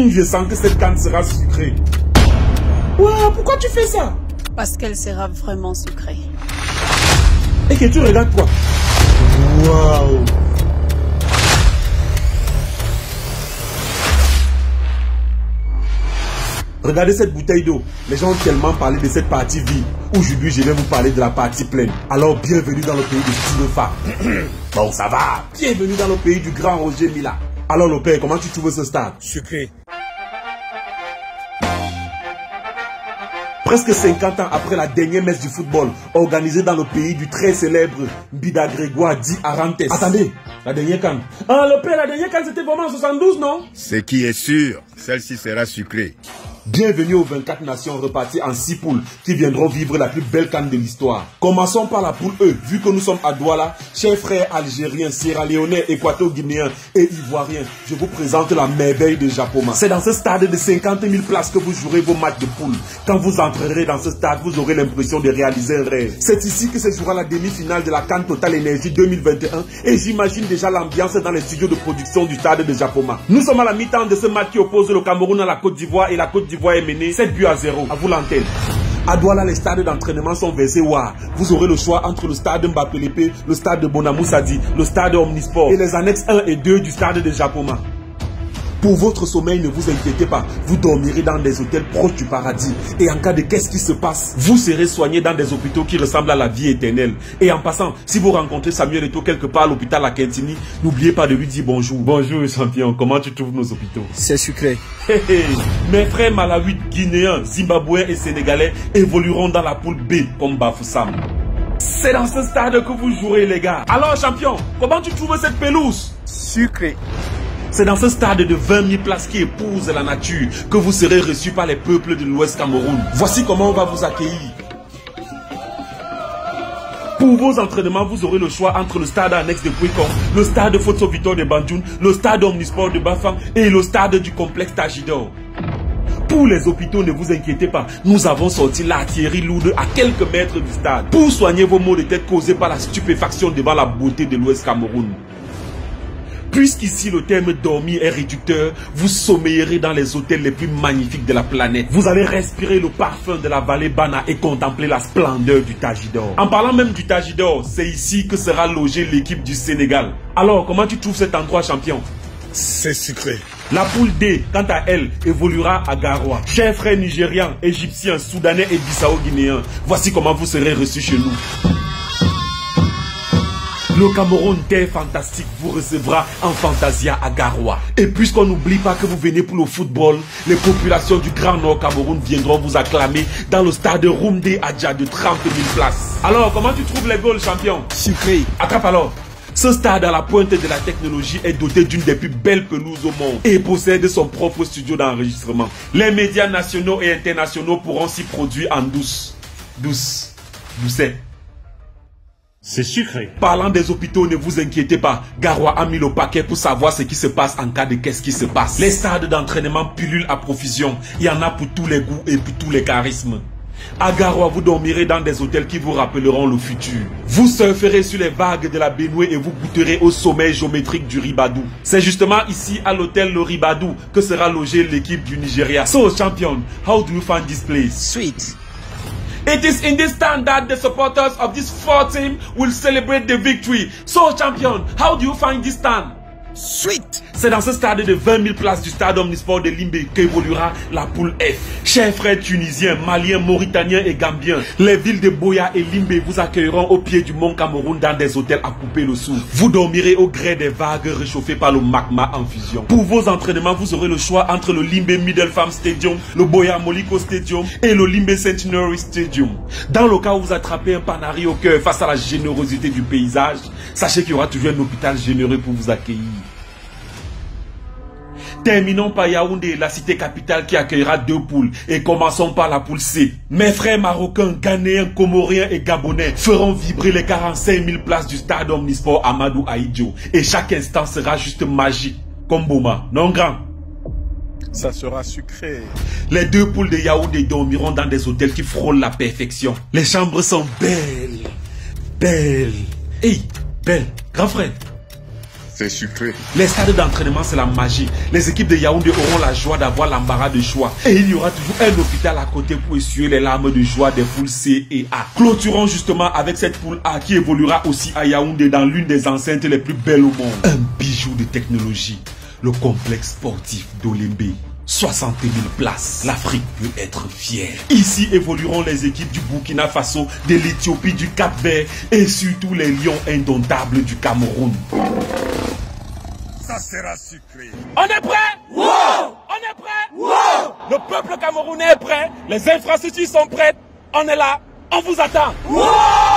Je sens que cette canne sera sucrée. Ouah, pourquoi tu fais ça? Parce qu'elle sera vraiment sucrée. Et que tu regardes quoi? Waouh! Regardez cette bouteille d'eau. Les gens ont tellement parlé de cette partie vide. Aujourd'hui, je vais vous parler de la partie pleine. Alors, bienvenue dans le pays de Stylofa. Bon, ça va. Bienvenue dans le pays du grand Roger Mila. Alors, le père, comment tu trouves ce stade? Sucré. Presque 50 ans après la dernière messe du football, organisée dans le pays du très célèbre Bida Grégoire dit Arantes. Attendez, la dernière canne. Ah, le père, la dernière canne, c'était vraiment en 72, non? Ce qui est sûr, celle-ci sera sucrée. Bienvenue aux 24 nations reparties en 6 poules qui viendront vivre la plus belle canne de l'histoire. Commençons par la poule E. Vu que nous sommes à Douala, chers frères algériens, sierra-léonais, équato-guinéens et ivoiriens, je vous présente la merveille de Japoma. C'est dans ce stade de 50 000 places que vous jouerez vos matchs de poule. Quand vous entrerez dans ce stade, vous aurez l'impression de réaliser un rêve. C'est ici que se jouera la demi-finale de la Cannes Total Énergie 2021 et j'imagine déjà l'ambiance dans les studios de production du stade de Japoma. Nous sommes à la mi-temps de ce match qui oppose le Cameroun à la Côte d'Ivoire et la Côte d'Ivoire est menée 7-0. À vous l'antenne. À Douala, les stades d'entraînement sont versés WAR. Vous aurez le choix entre le stade Mbappé-Lépé, le stade de Bonamou Sadi, le stade Omnisport et les annexes 1 et 2 du stade de Japoma. Pour votre sommeil, ne vous inquiétez pas, vous dormirez dans des hôtels proches du paradis. Et en cas de qu'est-ce qui se passe, vous serez soigné dans des hôpitaux qui ressemblent à la vie éternelle. Et en passant, si vous rencontrez Samuel Eto'o quelque part à l'hôpital à Kentini, n'oubliez pas de lui dire bonjour. Bonjour champion, comment tu trouves nos hôpitaux? C'est sucré. Mes frères malawis, guinéens, zimbabwéens et sénégalais évolueront dans la poule B comme Bafoussam. C'est dans ce stade que vous jouerez les gars. Alors champion, comment tu trouves cette pelouse? Sucré. C'est dans ce stade de 20 000 places qui épouse la nature que vous serez reçus par les peuples de l'Ouest Cameroun. Voici comment on va vous accueillir. Pour vos entraînements, vous aurez le choix entre le stade annexe de Kwekong, le stade Foto Victor de Bandjoun, le stade Omnisport de Bafang et le stade du complexe Tajidor. Pour les hôpitaux, ne vous inquiétez pas, nous avons sorti l'artillerie lourde à quelques mètres du stade pour soigner vos maux de tête causés par la stupéfaction devant la beauté de l'Ouest Cameroun. Puisqu'ici le terme dormir est réducteur, vous sommeillerez dans les hôtels les plus magnifiques de la planète. Vous allez respirer le parfum de la vallée Bana et contempler la splendeur du Tajidor. En parlant même du Tajidor, c'est ici que sera logée l'équipe du Sénégal. Alors, comment tu trouves cet endroit champion? C'est sucré. La poule D, quant à elle, évoluera à Garoua. Chers frères nigérians, égyptiens, soudanais et bissau-guinéens, voici comment vous serez reçus chez nous. Le Cameroun, terre fantastique, vous recevra en Fantasia à Garoua. Et puisqu'on n'oublie pas que vous venez pour le football, les populations du Grand Nord Cameroun viendront vous acclamer dans le stade Roumdé Adja de 30 000 places. Alors, comment tu trouves les goals, champion? Sucré. Attrape alors. Ce stade à la pointe de la technologie est doté d'une des plus belles pelouses au monde et possède son propre studio d'enregistrement. Les médias nationaux et internationaux pourront s'y produire en douce. Doucet. C'est sucré. Parlant des hôpitaux, ne vous inquiétez pas. Garoua a mis le paquet pour savoir ce qui se passe en cas de qu'est-ce qui se passe. Les stades d'entraînement pullulent à profusion. Il y en a pour tous les goûts et pour tous les charismes. À Garoua, vous dormirez dans des hôtels qui vous rappelleront le futur. Vous surferez sur les vagues de la Benoué et vous goûterez au sommeil géométrique du Ribadou. C'est justement ici, à l'hôtel Le Ribadou, que sera logée l'équipe du Nigeria. So, champion, how do you find this place? Sweet. It is in this stand that the supporters of this 4 team will celebrate the victory. So, champion, how do you find this stand? Sweet. C'est dans ce stade de 20 000 places du stade Omnisport de Limbé qu'évoluera la poule F. Chers frères tunisiens, maliens, mauritaniens et gambiens, les villes de Boya et Limbé vous accueilleront au pied du mont Cameroun dans des hôtels à couper le souffle. Vous dormirez au gré des vagues réchauffées par le magma en fusion. Pour vos entraînements, vous aurez le choix entre le Limbé Middle Farm Stadium, le Boya Moliko Stadium et le Limbé Centenary Stadium. Dans le cas où vous attrapez un panari au cœur face à la générosité du paysage, sachez qu'il y aura toujours un hôpital généreux pour vous accueillir. Terminons par Yaoundé, la cité capitale qui accueillera 2 poules. Et commençons par la poule C. Mes frères marocains, ghanéens, comoriens et gabonais feront vibrer les 45 000 places du stade Omnisport Amadou Ahidjo. Et chaque instant sera juste magique. Comme Boma, non grand? Ça sera sucré. Les 2 poules de Yaoundé dormiront dans des hôtels qui frôlent la perfection. Les chambres sont belles. Belles. Hey, belle, grand frère. C'est sucré. Les stades d'entraînement, c'est la magie. Les équipes de Yaoundé auront la joie d'avoir l'embarras de choix. Et il y aura toujours un hôpital à côté pour essuyer les larmes de joie des poules C et A. Clôturons justement avec cette poule A qui évoluera aussi à Yaoundé dans l'une des enceintes les plus belles au monde. Un bijou de technologie. Le complexe sportif d'Olembe. 60 000 places. L'Afrique peut être fière. Ici évolueront les équipes du Burkina Faso, de l'Éthiopie, du Cap-Vert et surtout les lions indomptables du Cameroun. Ça sera sucré. On est prêt? Wow! On est prêt? Wow! Le peuple camerounais est prêt. Les infrastructures sont prêtes. On est là. On vous attend. Wow!